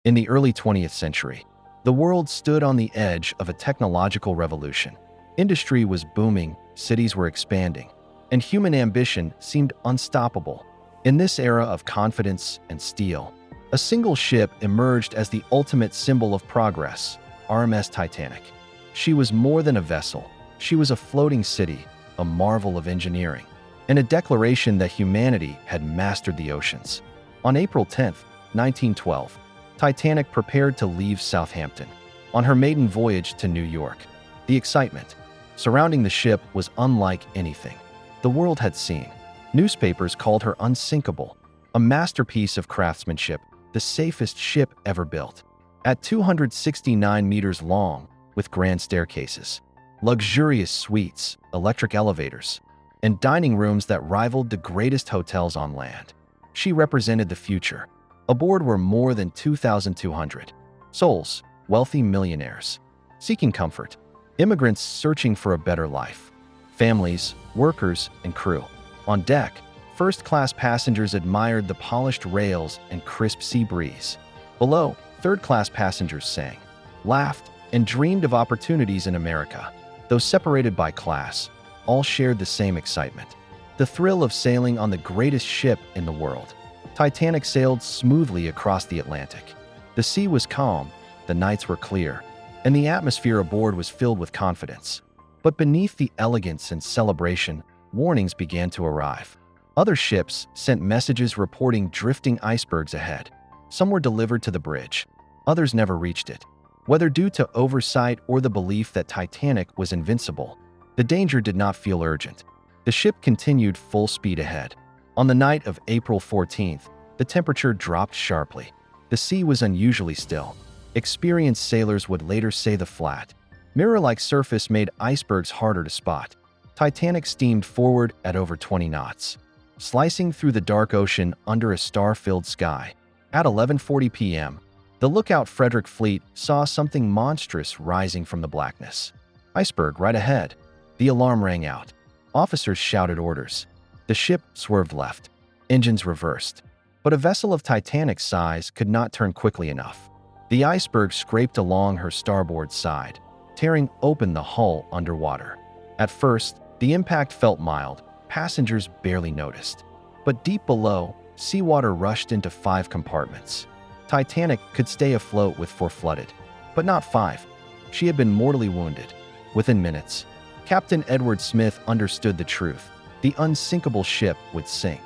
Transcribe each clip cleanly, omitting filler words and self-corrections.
In the early 20th century, the world stood on the edge of a technological revolution. Industry was booming, cities were expanding, and human ambition seemed unstoppable. In this era of confidence and steel, a single ship emerged as the ultimate symbol of progress: RMS Titanic. She was more than a vessel. She was a floating city, a marvel of engineering, and a declaration that humanity had mastered the oceans. On April 10, 1912, Titanic prepared to leave Southampton on her maiden voyage to New York. The excitement surrounding the ship was unlike anything the world had seen. Newspapers called her unsinkable, a masterpiece of craftsmanship, the safest ship ever built. At 269 meters long, with grand staircases, luxurious suites, electric elevators, and dining rooms that rivaled the greatest hotels on land, she represented the future. Aboard were more than 2,200 souls, wealthy millionaires seeking comfort, immigrants searching for a better life, families, workers, and crew. On deck, first-class passengers admired the polished rails and crisp sea breeze. Below, third-class passengers sang, laughed, and dreamed of opportunities in America. Though separated by class, all shared the same excitement: the thrill of sailing on the greatest ship in the world. Titanic sailed smoothly across the Atlantic. The sea was calm, the nights were clear, and the atmosphere aboard was filled with confidence. But beneath the elegance and celebration, warnings began to arrive. Other ships sent messages reporting drifting icebergs ahead. Some were delivered to the bridge. Others never reached it. Whether due to oversight or the belief that Titanic was invincible, the danger did not feel urgent. The ship continued full speed ahead. On the night of April 14th, the temperature dropped sharply. The sea was unusually still. Experienced sailors would later say the flat, mirror-like surface made icebergs harder to spot. Titanic steamed forward at over 20 knots, slicing through the dark ocean under a star-filled sky. At 11:40 p.m., the lookout Frederick Fleet saw something monstrous rising from the blackness. Iceberg right ahead. The alarm rang out. Officers shouted orders. The ship swerved left. Engines reversed. But a vessel of Titanic's size could not turn quickly enough. The iceberg scraped along her starboard side, tearing open the hull underwater. At first, the impact felt mild. Passengers barely noticed. But deep below, seawater rushed into 5 compartments. Titanic could stay afloat with 4 flooded, but not 5. She had been mortally wounded. Within minutes, Captain Edward Smith understood the truth. The unsinkable ship would sink.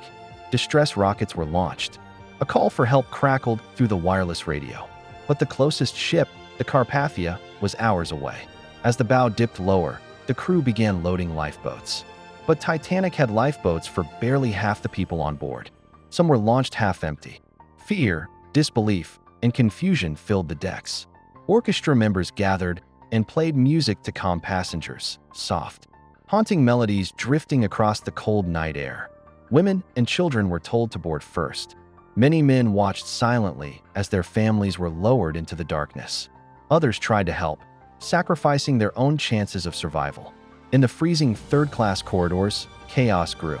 Distress rockets were launched. A call for help crackled through the wireless radio. But the closest ship, the Carpathia, was hours away. As the bow dipped lower, the crew began loading lifeboats. But Titanic had lifeboats for barely half the people on board. Some were launched half empty. Fear, disbelief, and confusion filled the decks. Orchestra members gathered and played music to calm passengers, soft, haunting melodies drifting across the cold night air. Women and children were told to board first. Many men watched silently as their families were lowered into the darkness. Others tried to help, sacrificing their own chances of survival. In the freezing third-class corridors, chaos grew.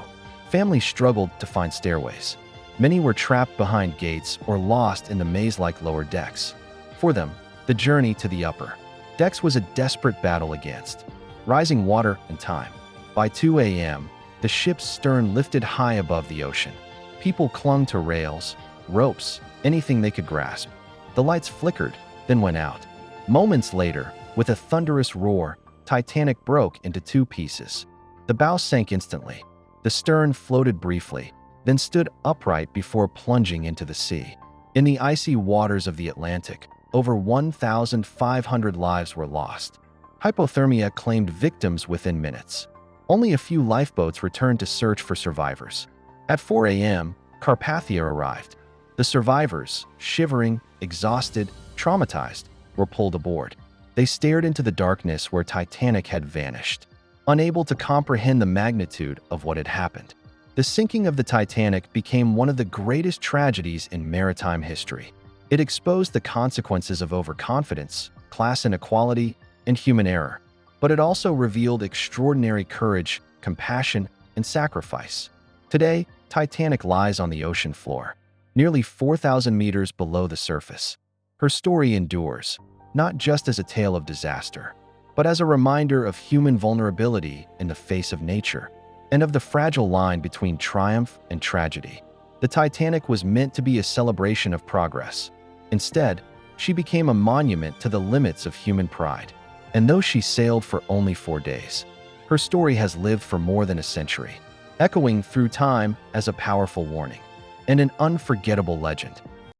Families struggled to find stairways. Many were trapped behind gates or lost in the maze-like lower decks. For them, the journey to the upper decks was a desperate battle against rising water and time. By 2 a.m., the ship's stern lifted high above the ocean. People clung to rails, ropes, anything they could grasp. The lights flickered, then went out. Moments later, with a thunderous roar, Titanic broke into 2 pieces. The bow sank instantly. The stern floated briefly, then stood upright before plunging into the sea. In the icy waters of the Atlantic, over 1,500 lives were lost. Hypothermia claimed victims within minutes. Only a few lifeboats returned to search for survivors. At 4 a.m., Carpathia arrived. The survivors, shivering, exhausted, traumatized, were pulled aboard. They stared into the darkness where Titanic had vanished, unable to comprehend the magnitude of what had happened. The sinking of the Titanic became one of the greatest tragedies in maritime history. It exposed the consequences of overconfidence, class inequality, and human error. But it also revealed extraordinary courage, compassion, and sacrifice. Today, Titanic lies on the ocean floor, nearly 4,000 meters below the surface. Her story endures, not just as a tale of disaster, but as a reminder of human vulnerability in the face of nature, and of the fragile line between triumph and tragedy. The Titanic was meant to be a celebration of progress. Instead, she became a monument to the limits of human pride. And though she sailed for only 4 days, her story has lived for more than a century, echoing through time as a powerful warning and an unforgettable legend.